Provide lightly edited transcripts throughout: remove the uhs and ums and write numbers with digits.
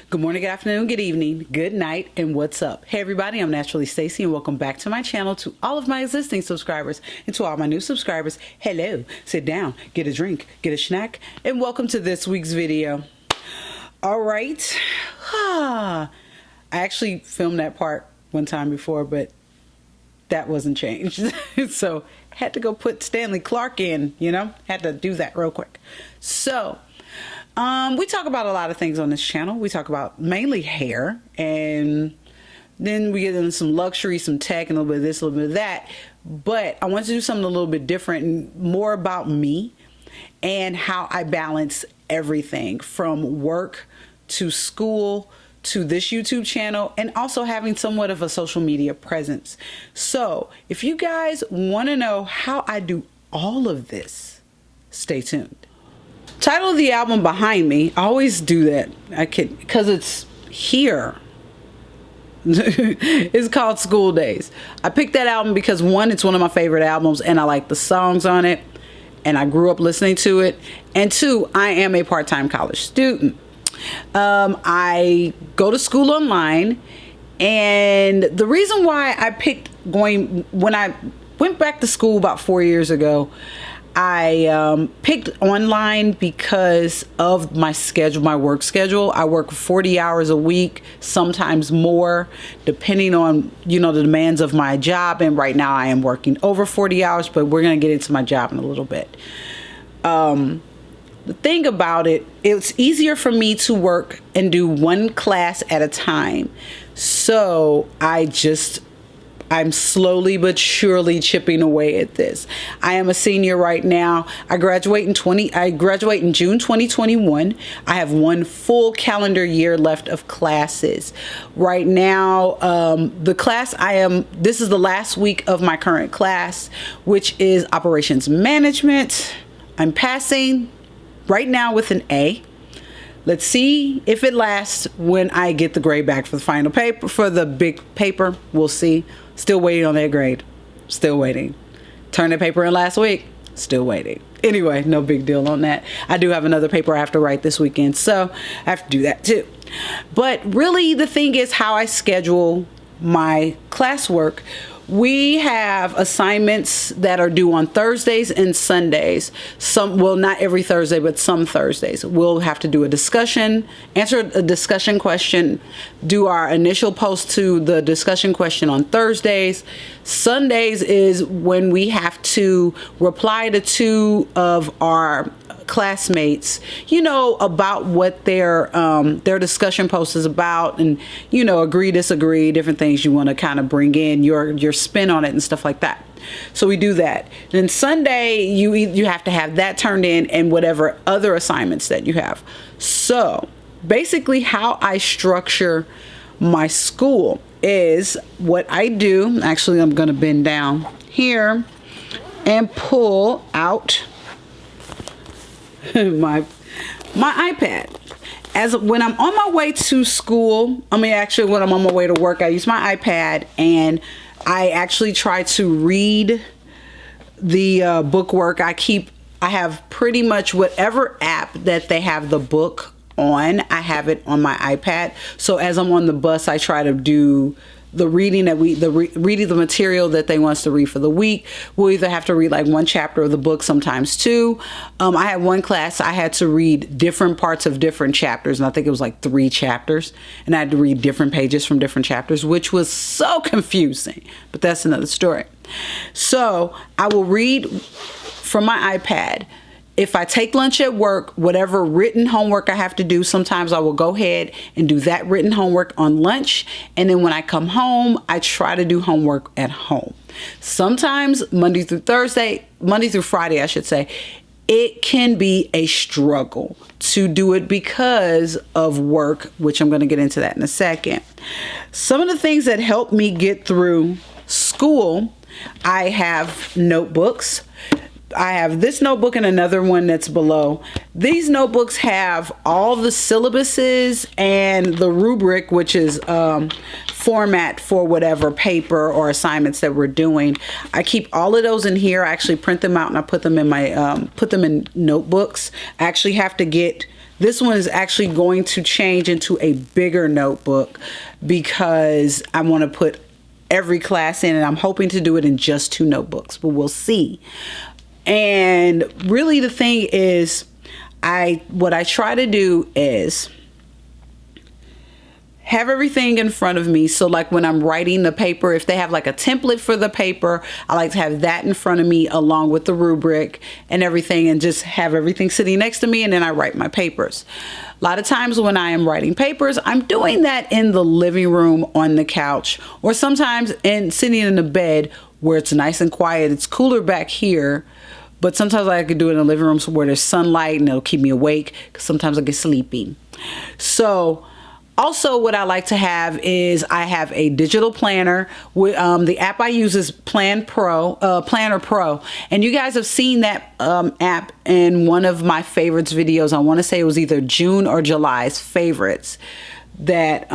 Good morning, good afternoon, good evening, good night, and what's up? Hey everybody, I'm NaturallyStacey and welcome back to my channel. To all of my existing subscribers and to all my new subscribers, hello, sit down, get a drink, get a snack, and welcome to this week's video. All right, I actually filmed that part one time before, but that wasn't changed. So had to go put Stanley Clark in, had to do that real quick. So we talk about a lot of things on this channel. We talk about mainly hair, and then we get into some luxury, some tech, and a little bit of this, a little bit of that. But I want to do something a little bit different and more about me and how I balance everything from work to school to this YouTube channel, and also having somewhat of a social media presence. So if you guys want to know how I do all of this, stay tuned. Title of the album behind me, I always do that. Because it's here. It's called School Days. I picked that album because one, it's one of my favorite albums and I like the songs on it and I grew up listening to it. And two, I am a part-time college student. I go to school online, and the reason why I picked when I went back to school about 4 years ago, I picked online because of my schedule, my work schedule. I work 40 hours a week, sometimes more, depending on, the demands of my job. And right now I am working over 40 hours, but we're going to get into my job in a little bit. The thing about it, it's easier for me to work and do one class at a time. So I'm slowly but surely chipping away at this. I am a senior right now. I graduate in June 2021. I have one full calendar year left of classes. Right now, the class this is the last week of my current class, which is operations management. I'm passing right now with an A. Let's see if it lasts when I get the grade back for the final paper, for the big paper. We'll see. Still waiting on that grade. Still waiting. Turned the paper in last week. Still waiting. Anyway, no big deal on that. I do have another paper I have to write this weekend, so I have to do that too. But really the thing is how I schedule my classwork. We have assignments that are due on Thursdays and Sundays. Not every Thursday, but some Thursdays. We'll have to do a discussion, answer a discussion question, do our initial post to the discussion question on Thursdays. Sundays is when we have to reply to two of our classmates, about what their discussion post is about, and agree, disagree, different things you want to kind of bring in your spin on it and stuff like that. So we do that. Then Sunday you have to have that turned in and whatever other assignments that you have. So basically how I structure my school is what I do. Actually, I'm going to bend down here and pull out my iPad. When I'm on my way to school, actually when I'm on my way to work, I use my iPad and I actually try to read the book work. I have pretty much whatever app that they have the book on, I have it on my iPad. So as I'm on the bus, I try to do the reading reading the material that they want us to read for the week. We'll either have to read like one chapter of the book, sometimes two. I had one class I had to read different parts of different chapters, and I think it was like 3 chapters, and I had to read different pages from different chapters, which was so confusing, but that's another story. So I will read from my iPad. If I take lunch at work, whatever written homework I have to do, sometimes I will go ahead and do that written homework on lunch. And then when I come home, I try to do homework at home. Sometimes Monday through Friday, I should say, it can be a struggle to do it because of work, which I'm going to get into that in a second. Some of the things that help me get through school, I have notebooks. I have this notebook and another one that's below. These notebooks have all the syllabuses and the rubric, which is format for whatever paper or assignments that we're doing. I keep all of those in here. I actually print them out and I put them in my put them in notebooks. I actually have to get This one is actually going to change into a bigger notebook because I want to put every class in, and I'm hoping to do it in just 2 notebooks, but we'll see. And really the thing is, what I try to do is have everything in front of me. So like when I'm writing the paper, if they have like a template for the paper, I like to have that in front of me along with the rubric and everything, and just have everything sitting next to me, and then I write my papers. A lot of times when I am writing papers, I'm doing that in the living room on the couch, or sometimes sitting in the bed where it's nice and quiet. It's cooler back here, but sometimes I could do it in the living room where there's sunlight and it'll keep me awake, because sometimes I get sleepy. So also what I like to have is I have a digital planner. The app I use is Planner Pro. And you guys have seen that app in one of my favorites videos. I want to say it was either June or July's favorites that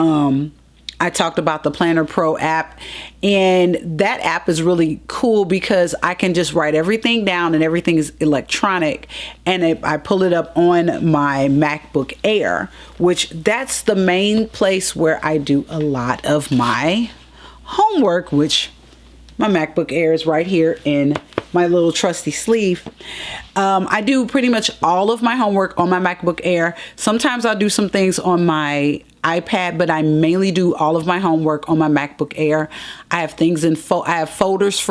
I talked about the Planner Pro app. And that app is really cool because I can just write everything down, and everything is electronic, and I pull it up on my MacBook Air, which that's the main place where I do a lot of my homework, which my MacBook Air is right here in my little trusty sleeve. I do pretty much all of my homework on my MacBook Air. Sometimes I'll do some things on my iPad, but I mainly do all of my homework on my MacBook Air. I have things I have folders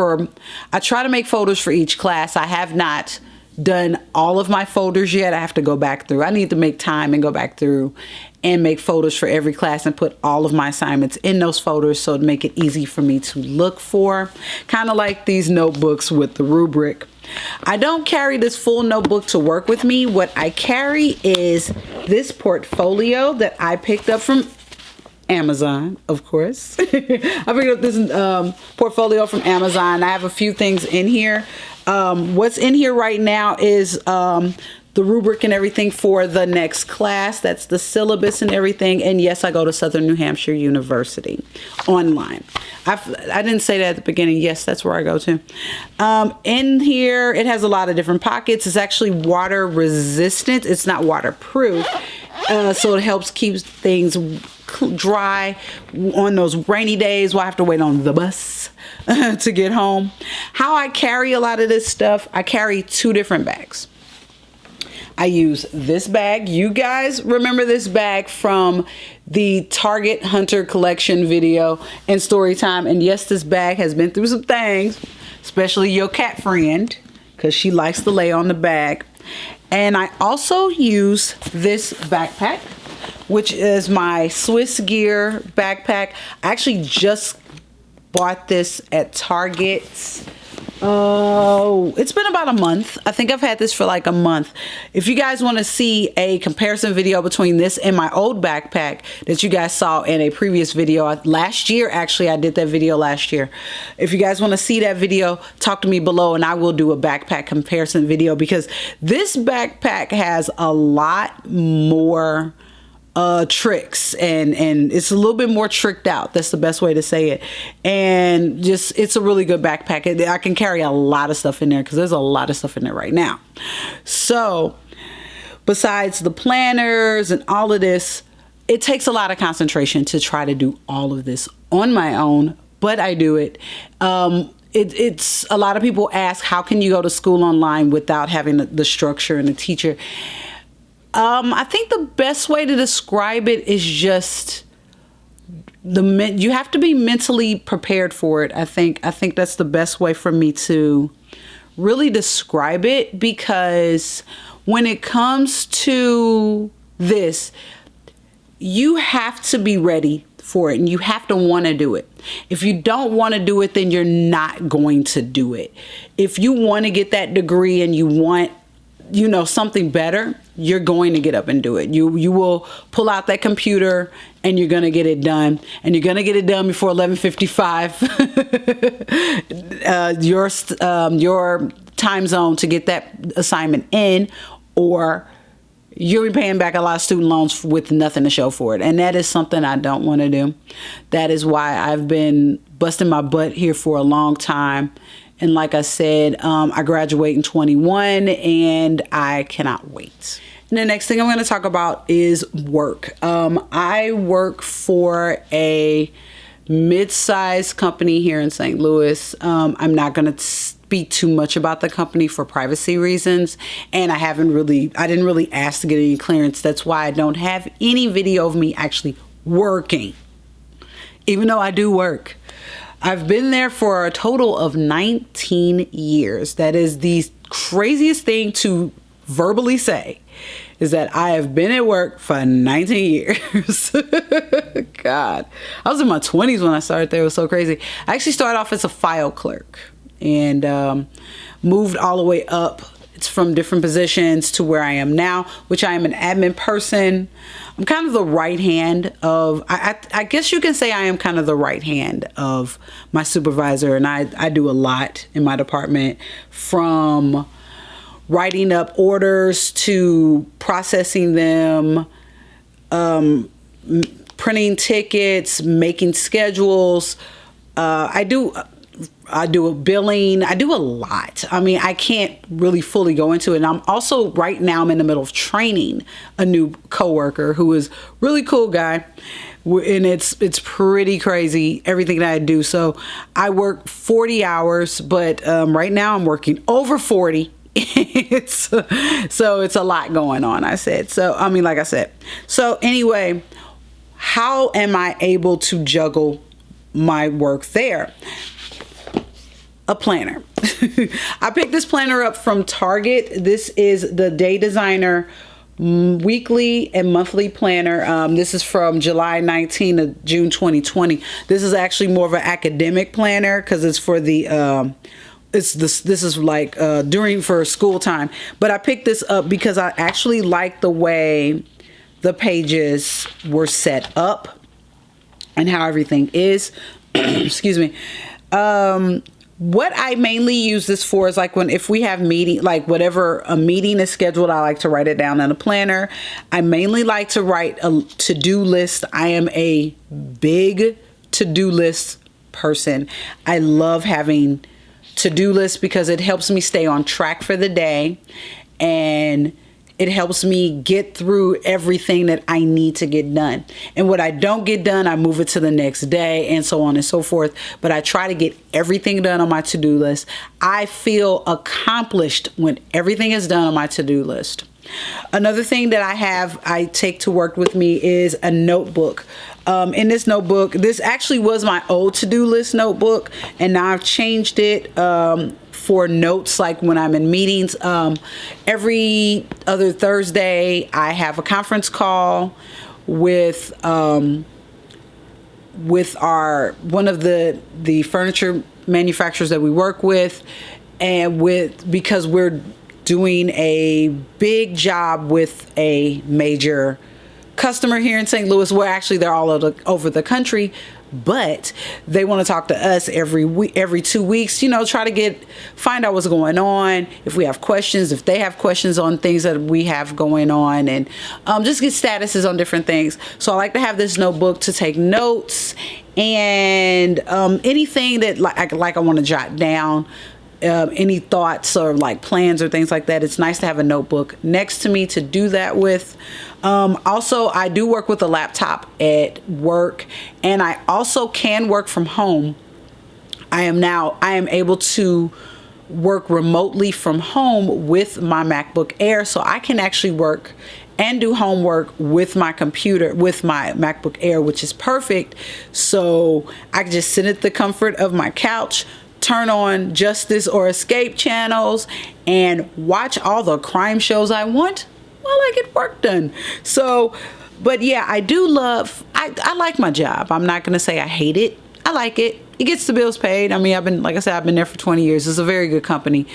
I try to make folders for each class. I have not done all of my folders yet. I have to go back through. I need to make time and go back through and make folders for every class and put all of my assignments in those folders, so to make it easy for me to look for. Kind of like these notebooks with the rubric. I don't carry this full notebook to work with me. What I carry is this portfolio that I picked up from Amazon, of course. I picked up this portfolio from Amazon. I have a few things in here. What's in here right now is the rubric and everything for the next class. That's the syllabus and everything. And yes, I go to Southern New Hampshire University online. I didn't say that at the beginning. Yes, that's where I go to. In here, it has a lot of different pockets. It's actually water resistant. It's not waterproof. So it helps keep things dry on those rainy days while I have to wait on the bus to get home. How I carry a lot of this stuff, I carry 2 different bags. I use this bag. You guys remember this bag from the Target Hunter collection video and story time. And yes, this bag has been through some things, especially your cat friend, because she likes to lay on the bag. And I also use this backpack, which is my Swiss Gear backpack. I actually just bought this at Target. Oh, it's been about a month. I think I've had this for like a month. If you guys want to see a comparison video between this and my old backpack that you guys saw in a previous video last year, actually I did that video last year. If you guys want to see that video, talk to me below and I will do a backpack comparison video, because this backpack has a lot more tricks and it's a little bit more tricked out. That's the best way to say it. And just, it's a really good backpack. I can carry a lot of stuff in there because there's a lot of stuff in there right now. So besides the planners and all of this, it takes a lot of concentration to try to do all of this on my own, but I do it. It's a lot of people ask, how can you go to school online without having the structure and the teacher? I think the best way to describe it is just you have to be mentally prepared for it. I think that's the best way for me to really describe it, because when it comes to this, you have to be ready for it and you have to want to do it. If you don't want to do it, then you're not going to do it. If you want to get that degree and you want, something better, you're going to get up and do it. You will pull out that computer and you're going to get it done, and you're going to get it done before 11:55 your time zone to get that assignment in, or you'll be paying back a lot of student loans with nothing to show for it. And that is something I don't want to do. That is why I've been busting my butt here for a long time. And like I said, I graduate in 21 and I cannot wait. The next thing I'm going to talk about is work. I work for a mid-sized company here in St. Louis. I'm not going to speak too much about the company for privacy reasons, and I didn't really ask to get any clearance. That's why I don't have any video of me actually working, even though I do work. I've been there for a total of 19 years. That is the craziest thing to verbally say, is that I have been at work for 19 years. God, I was in my 20s when I started there. It was so crazy. I actually started off as a file clerk and moved all the way up. It's from different positions to where I am now, which I am an admin person. I'm kind of the right hand of, I guess you can say I am kind of the right hand of my supervisor, and I do a lot in my department, from writing up orders to processing them, printing tickets, making schedules. I do a billing. I do a lot. I mean, I can't really fully go into it. And I'm also, right now, I'm in the middle of training a new coworker who is really cool guy. And it's pretty crazy, everything that I do. So I work 40 hours, but right now I'm working over 40. So it's a lot going on, I said. So, I mean, like I said. So anyway, how am I able to juggle my work there? A planner. I picked this planner up from Target. This is the Day Designer weekly and monthly planner. This is from July 19 to June 2020. This is actually more of an academic planner because it's for the this is like for school time. But I picked this up because I actually like the way the pages were set up and how everything is. Excuse me. What I mainly use this for is like if we have meeting, like whatever a meeting is scheduled, I like to write it down in a planner. I mainly like to write a to-do list. I am a big to-do list person. I love having to-do lists because it helps me stay on track for the day, and it helps me get through everything that I need to get done. And what I don't get done, I move it to the next day, and so on and so forth. But I try to get everything done on my to-do list. I feel accomplished when everything is done on my to-do list. Another thing that I take to work with me is a notebook. In this notebook, this actually was my old to-do list notebook, and now I've changed it for notes, like when I'm in meetings. Every other Thursday, I have a conference call with one of the furniture manufacturers that we work with, and because we're doing a big job with a major customer here in St. Louis, where actually they're all over the country, but they want to talk to us every 2 weeks, try to find out what's going on, if we have questions, if they have questions on things that we have going on, and just get statuses on different things. So I like to have this notebook to take notes, and anything that like I want to jot down, any thoughts or like plans or things like that. It's nice to have a notebook next to me to do that with. Also, I do work with a laptop at work, and I also can work from home. I am able to work remotely from home with my MacBook Air, so I can actually work and do homework with my computer, with my MacBook Air, which is perfect. So I can just sit at the comfort of my couch, turn on Justice or Escape channels, and watch all the crime shows I want while I get work done. So, but yeah, I I like my job. I'm not going to say I hate it. I like it. It gets the bills paid. I mean, like I said, I've been there for 20 years. It's a very good company.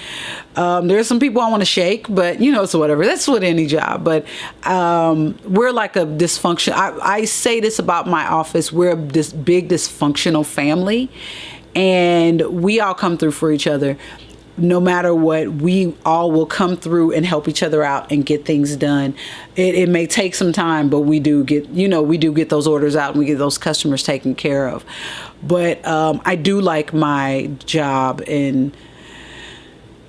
There's some people I want to shake, but so whatever. That's with any job. But we're like a dysfunction. I say this about my office. We're this big dysfunctional family, and we all come through for each other. No matter what, we all will come through and help each other out and get things done. It may take some time, but we do get those orders out, and we get those customers taken care of. But I do like my job, and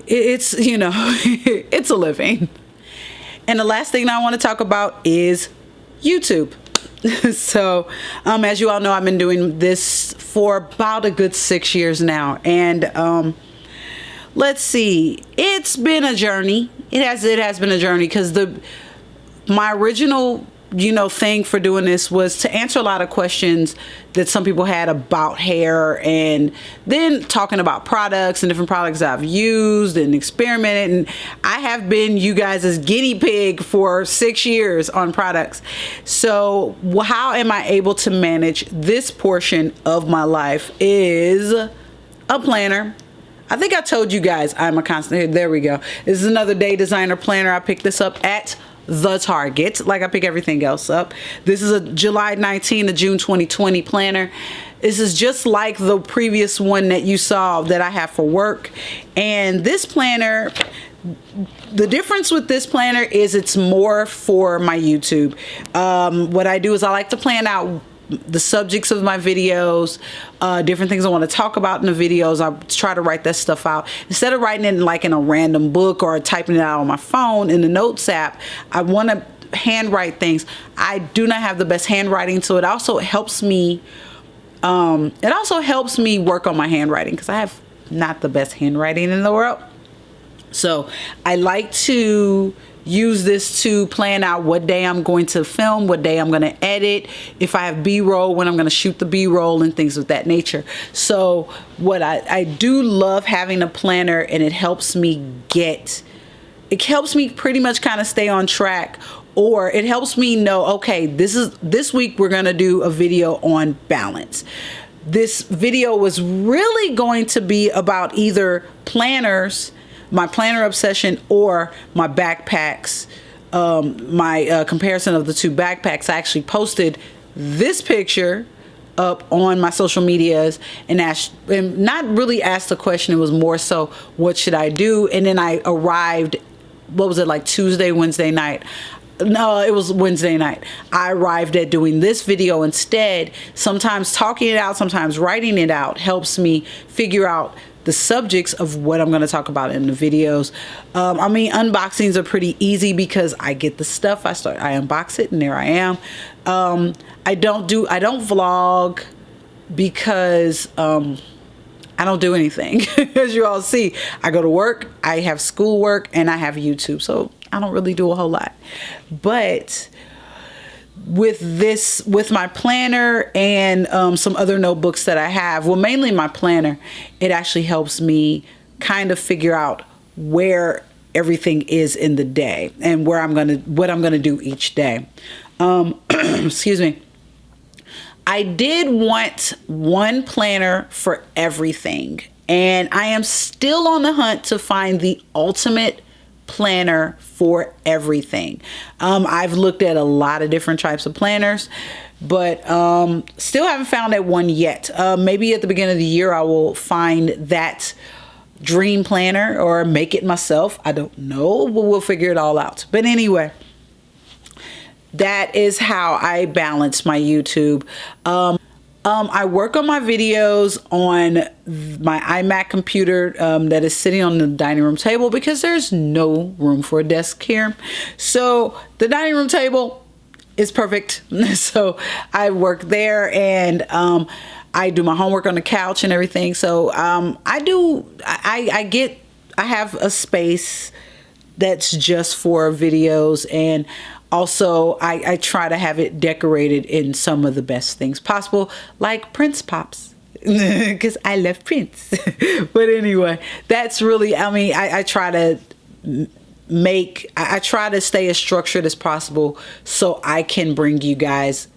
it's it's a living. And the last thing I want to talk about is YouTube. So, as you all know, I've been doing this for about a good 6 years now. And let's see, it's been a journey. It has been a journey, because my original thing for doing this was to answer a lot of questions that some people had about hair, and then talking about products and different products I've used and experimented. And I have been you guys' guinea pig for 6 years on products. So how am I able to manage this portion of my life is a planner. I think I told you guys I'm a constant. There we go. This is another day designer planner. I picked this up at the Target, like I pick everything else up. This is a July 19 to June 2020 planner. This is just like the previous one that you saw that I have for work. And this planner, the difference with this planner is it's more for my YouTube. What I do is I like to plan out the subjects of my videos, different things I want to talk about in the videos. I try to write that stuff out instead of writing it like in a random book or typing it out on my phone in the notes app. I want to handwrite things. I do not have the best handwriting, so it also helps me work on my handwriting, because I have not the best handwriting in the world. So I like to use this to plan out what day I'm going to film, what day I'm going to edit, if I have B-roll, when I'm going to shoot the B-roll, and things of that nature. So what I do love having a planner, and it helps me pretty much kind of stay on track, or it helps me know, okay, this week we're going to do a video on balance. This video was really going to be about either planners, my planner obsession, or my backpacks, my comparison of the two backpacks. I actually posted this picture up on my social medias and not really asked the question. It was more so, what should I do? And then I arrived, what was it, like Tuesday, Wednesday night? No, it was Wednesday night. I arrived at doing this video instead. Sometimes talking it out, sometimes writing it out helps me figure out the subjects of what I'm going to talk about in the videos. I mean, unboxings are pretty easy because I get the stuff, I unbox it, and there I am. I don't vlog because I don't do anything. As you all see, I go to work, I have schoolwork, and I have YouTube, so I don't really do a whole lot. But with my planner and some other notebooks that I have, well, mainly my planner, it actually helps me kind of figure out where everything is in the day and what I'm gonna do each day. Excuse me. I did want one planner for everything, and I am still on the hunt to find the ultimate planner for everything. I've looked at a lot of different types of planners, but still haven't found that one yet. Maybe at the beginning of the year I will find that dream planner or make it myself. I don't know, but we'll figure it all out. But anyway, that is how I balance my YouTube. I work on my videos on my iMac computer that is sitting on the dining room table because there's no room for a desk here. So the dining room table is perfect. So I work there, and I do my homework on the couch and everything. So I have a space that's just for videos, and also I try to have it decorated in some of the best things possible, like Prince pops, because I love Prince. But anyway, that's really, I mean, I try to stay as structured as possible so I can bring you guys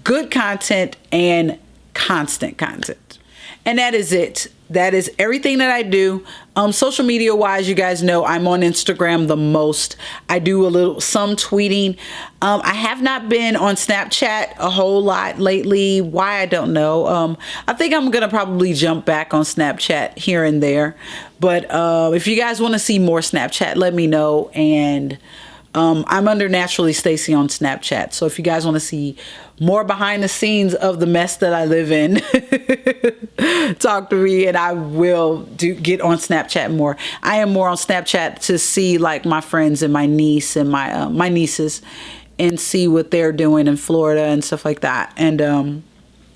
good content and constant content. And that is it. That is everything that I do. Social media wise, you guys know I'm on Instagram the most. I do some tweeting. I have not been on Snapchat a whole lot lately. Why, I don't know. I think I'm gonna probably jump back on Snapchat here and there. But if you guys want to see more Snapchat, let me know. And I'm under NaturallyStacey on Snapchat. So if you guys want to see more behind the scenes of the mess that I live in, talk to me, and I will get on Snapchat more. I am more on Snapchat to see like my friends and my niece and my nieces, and see what they're doing in Florida and stuff like that. And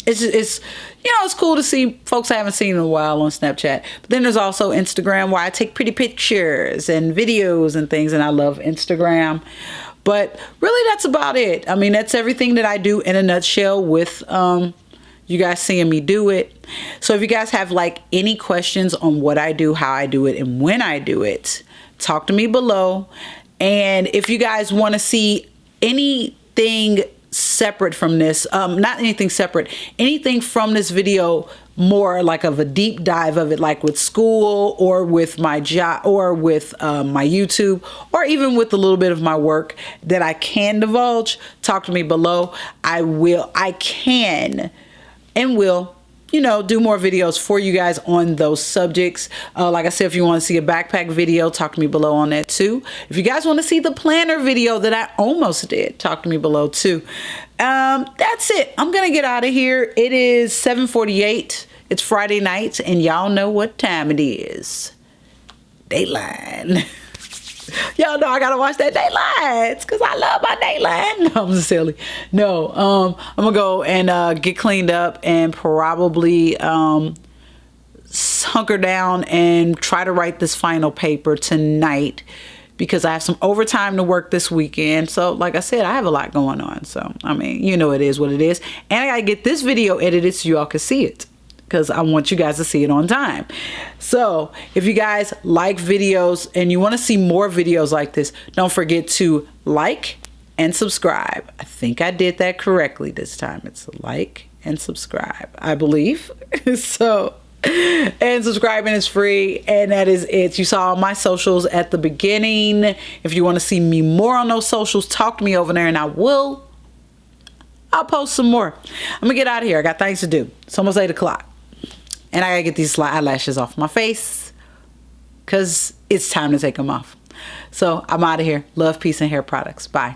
it's it's cool to see folks I haven't seen in a while on Snapchat. But then there's also Instagram, where I take pretty pictures and videos and things, and I love Instagram. But really, that's about it. I mean, that's everything that I do in a nutshell, with you guys seeing me do it. So if you guys have like any questions on what I do, how I do it, and when I do it, talk to me below. And if you guys want to see anything separate from this, not anything separate, anything from this video, more like of a deep dive of it, like with school or with my job or with my YouTube, or even with a little bit of my work that I can divulge, talk to me below. I can and will, do more videos for you guys on those subjects. Like I said, if you want to see a backpack video, talk to me below on that too. If you guys want to see the planner video that I almost did, talk to me below too. That's it. I'm going to get out of here. It is 7:48. It's Friday night, and y'all know what time it is. Dateline. Y'all know I gotta watch that Dateline because I love my Dateline. No, I'm just silly. No, I'm gonna go and get cleaned up and probably hunker down and try to write this final paper tonight, because I have some overtime to work this weekend. So like I said, I have a lot going on. So I mean, it is what it is. And I gotta get this video edited so y'all can see it, because I want you guys to see it on time. So if you guys like videos and you want to see more videos like this, don't forget to like and subscribe. I think I did that correctly this time. It's like and subscribe, I believe. So, and subscribing is free, and that is it. You saw my socials at the beginning. If you want to see me more on those socials, talk to me over there, and I'll post some more. I'm gonna get out of here. I got things to do. It's almost 8 o'clock. And I gotta get these eyelashes off my face, because it's time to take them off. So I'm out of here. Love, peace, and hair products. Bye.